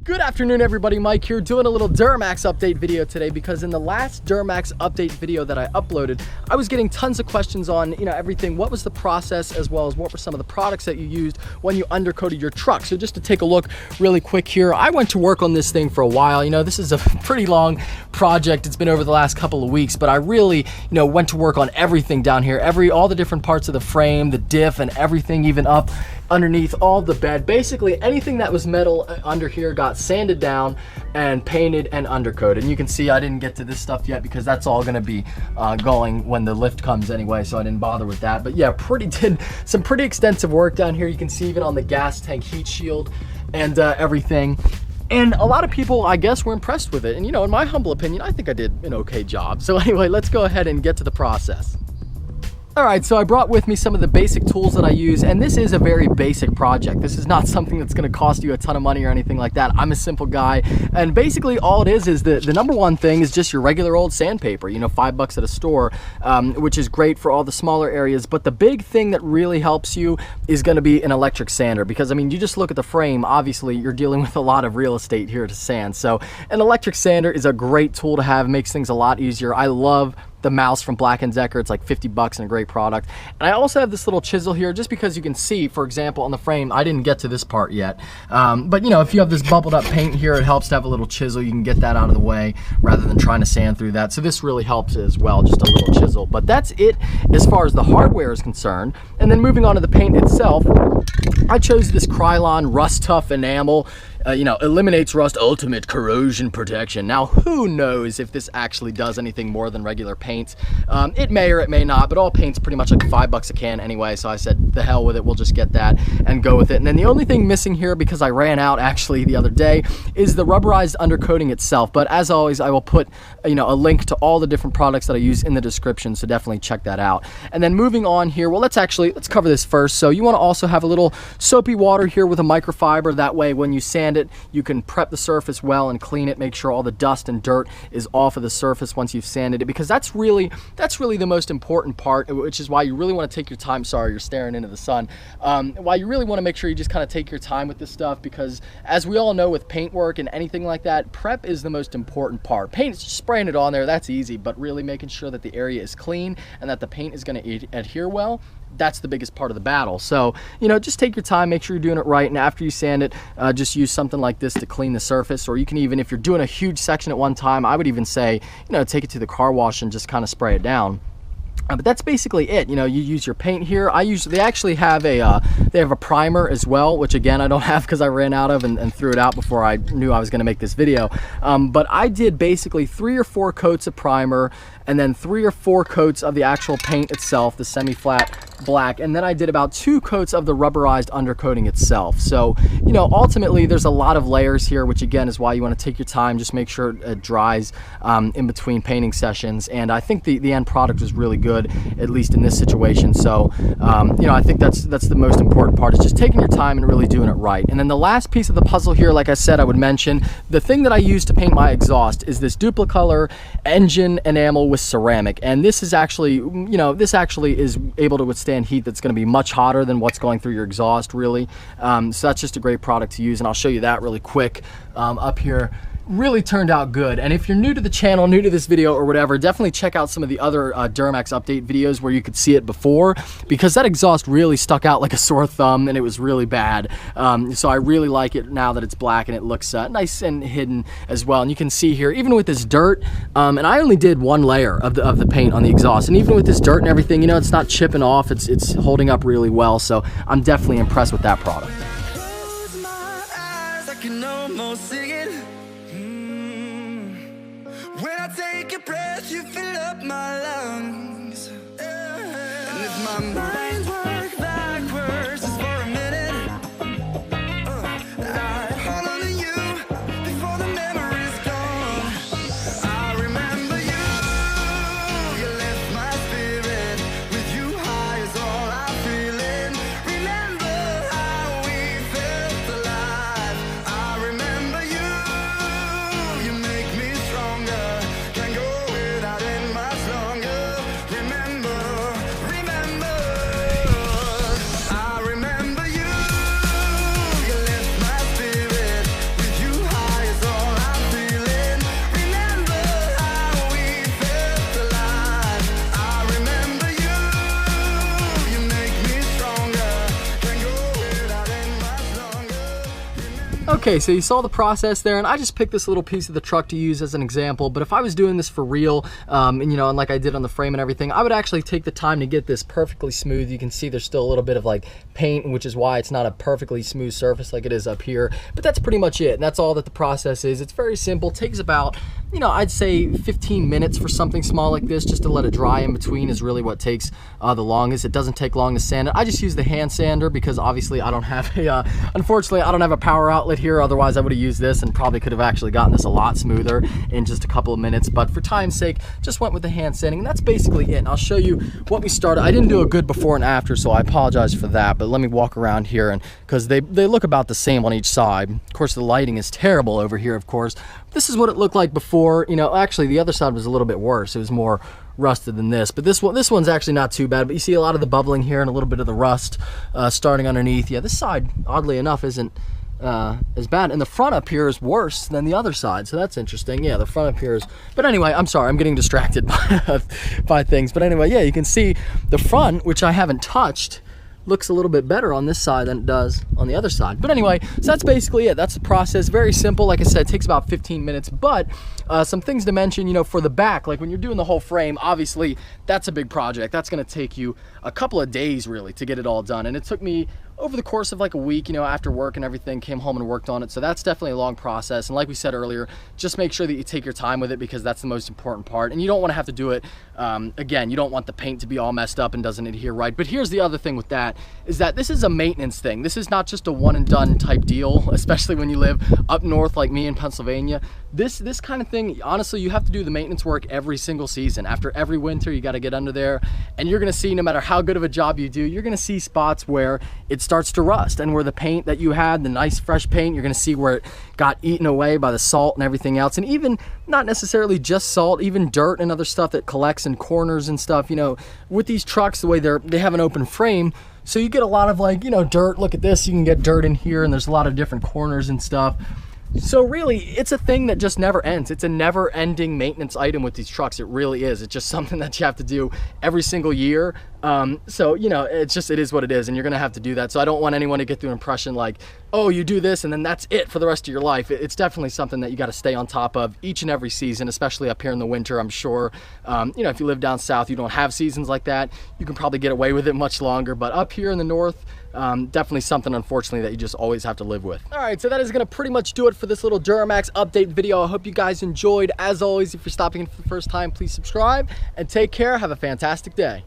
Good afternoon, everybody. Mike here doing a little Duramax update video today because in the last Duramax update video that I uploaded, I was getting tons of questions on, everything. What was the process, as well as what were some of the products that you used when you undercoated your truck? So just to take a look really quick here, I went to work on this thing for a while. This is a pretty long project. It's been over the last couple of weeks, but I really, went to work on everything down here, all the different parts of the frame, the diff and everything, even up underneath all the bed. Basically anything that was metal under here got sanded down and painted and undercoated. And you can see I didn't get to this stuff yet because that's all gonna be going when the lift comes anyway, so I didn't bother with that. But yeah, did some pretty extensive work down here. You can see even on the gas tank heat shield and everything. And a lot of people, I guess, were impressed with it. And in my humble opinion, I think I did an okay job. So anyway, let's go ahead and get to the process. All right, so I brought with me some of the basic tools that I use, and this is a very basic project. This is not something that's gonna cost you a ton of money or anything like that. I'm a simple guy, and basically all it is the number one thing is just your regular old sandpaper, $5 at a store, which is great for all the smaller areas. But the big thing that really helps you is gonna be an electric sander, because you just look at the frame, obviously you're dealing with a lot of real estate here to sand. So an electric sander is a great tool to have, makes things a lot easier. I love the mouse from Black & Decker. It's like 50 bucks and a great product. And I also have this little chisel here just because you can see, for example, on the frame, I didn't get to this part yet. But if you have this bubbled up paint here, it helps to have a little chisel. You can get that out of the way rather than trying to sand through that. So this really helps as well, just a little chisel. But that's it as far as the hardware is concerned. And then moving on to the paint itself, I chose this Krylon Rust Tough enamel. Eliminates rust, ultimate corrosion protection. Now, who knows if this actually does anything more than regular paint? It may or it may not, but all paint's pretty much like $5 a can anyway, so I said, the hell with it, we'll just get that and go with it. And then the only thing missing here, because I ran out actually the other day, is the rubberized undercoating itself. But as always, I will put a link to all the different products that I use in the description, so definitely check that out. And then moving on here, well, let's cover this first. So you want to also have a little soapy water here with a microfiber. That way, when you sand it, you can prep the surface well and clean it, make sure all the dust and dirt is off of the surface once you've sanded it, because that's really the most important part, which is why you really want to take your time. Sorry, you're staring into the sun. Why you really want to make sure you just kind of take your time with this stuff, because as we all know with paint work and anything like that, prep is the most important part. Paint is just spraying it on there, that's easy, but really making sure that the area is clean and that the paint is going to adhere well, that's the biggest part of the battle. So, just take your time, make sure you're doing it right, and after you sand it, just use something like this to clean the surface. Or you can even, if you're doing a huge section at one time, I would even say, take it to the car wash and just kind of spray it down. But that's basically it. You use your paint here. They actually have a primer as well, which again I don't have because I ran out of and threw it out before I knew I was going to make this video. But I did basically 3 or 4 coats of primer, and then 3 or 4 coats of the actual paint itself, the semi-flat black, and then I did about 2 coats of the rubberized undercoating itself. So ultimately there's a lot of layers here, which again is why you want to take your time, just make sure it dries in between painting sessions. And I think the end product is really good, at least in this situation. So I think that's the most important part, is just taking your time and really doing it right. And then the last piece of the puzzle here, like I said, I would mention the thing that I use to paint my exhaust is this Duplicolor engine enamel with ceramic. And this is actually is able to withstand heat that's going to be much hotter than what's going through your exhaust, really. So that's just a great product to use, and I'll show you that really quick up here. Really turned out good. And if you're new to the channel, new to this video or whatever, definitely check out some of the other Duramax update videos where you could see it before, because that exhaust really stuck out like a sore thumb and it was really bad. So I really like it now that it's black and it looks nice and hidden as well. And you can see here, even with this dirt, and I only did 1 layer of the paint on the exhaust, and even with this dirt and everything, it's not chipping off, it's holding up really well. So I'm definitely impressed with that product. Close my eyes, I can almost see it. When I take a breath, you fill up my lungs. And if my mind works backwards just for a minute, I hold on to you before the memory's gone. I remember you lift my spirit. With you high is all I'm feeling. Remember how we felt alive. I remember you make me stronger. Can't go without it much longer. Remember Okay, so you saw the process there, and I just picked this little piece of the truck to use as an example, but if I was doing this for real, and you know, and like I did on the frame and everything, I would actually take the time to get this perfectly smooth. You can see there's still a little bit of like paint, which is why it's not a perfectly smooth surface like it is up here, but that's pretty much it, and that's all that the process is. It's very simple, takes about, you know, I'd say 15 minutes for something small like this. Just to let it dry in between is really what takes the longest. It doesn't take long to sand it. I just use the hand sander because obviously I don't have a, unfortunately I don't have a power outlet here, otherwise I would have used this and probably could have actually gotten this a lot smoother in just a couple of minutes, but for time's sake, just went with the hand sanding, and that's basically it. And I'll show you what we started. I didn't do a good before and after, so I apologize for that, but let me walk around here, and because they look about the same on each side. Of course, the lighting is terrible over here, of course. This is what it looked like before. You know, actually the other side was a little bit worse. It was more rusted than this, but this one's actually not too bad. But you see a lot of the bubbling here and a little bit of the rust starting underneath. Yeah, this side, oddly enough, isn't as bad, and the front up here is worse than the other side, so that's interesting. Yeah, the front up here is, but anyway, I'm sorry, I'm getting distracted by things. But anyway, yeah, you can see the front, which I haven't touched, looks a little bit better on this side than it does on the other side. But anyway, so that's basically it. That's the process. Very simple. Like I said, it takes about 15 minutes, but some things to mention, you know, for the back, like when you're doing the whole frame, obviously that's a big project. That's going to take you a couple of days really to get it all done. And it took me over the course of like a week, you know, after work and everything, came home and worked on it. So that's definitely a long process. And like we said earlier, just make sure that you take your time with it, because that's the most important part. And you don't want to have to do it, again, you don't want the paint to be all messed up and doesn't adhere right. But here's the other thing with that, is that this is a maintenance thing. This is not just a one and done type deal, especially when you live up north like me in Pennsylvania. This kind of thing, honestly, you have to do the maintenance work every single season. After every winter, you got to get under there, and you're going to see, no matter how good of a job you do, you're going to see spots where it starts to rust, and where the paint that you had, the nice fresh paint, you're going to see where it got eaten away by the salt and everything else. And even not necessarily just salt, even dirt and other stuff that collects in corners and stuff. You know, with these trucks, the way they have an open frame, so you get a lot of, like, you know, dirt. Look at this, you can get dirt in here, and there's a lot of different corners and stuff. So really, it's a thing that just never ends. It's a never-ending maintenance item with these trucks. It really is. It's just something that you have to do every single year. So, you know, it is what it is, and you're gonna have to do that. So I don't want anyone to get the impression like, oh, you do this and then that's it for the rest of your life. It's definitely something that you got to stay on top of each and every season, especially up here in the winter. I'm sure, you know, if you live down south, you don't have seasons like that. You can probably get away with it much longer, but up here in the north, definitely something, unfortunately, that you just always have to live with. All right, so that is gonna pretty much do it for this little Duramax update video. I hope you guys enjoyed. As always, if you're stopping in for the first time, please subscribe and take care. Have a fantastic day.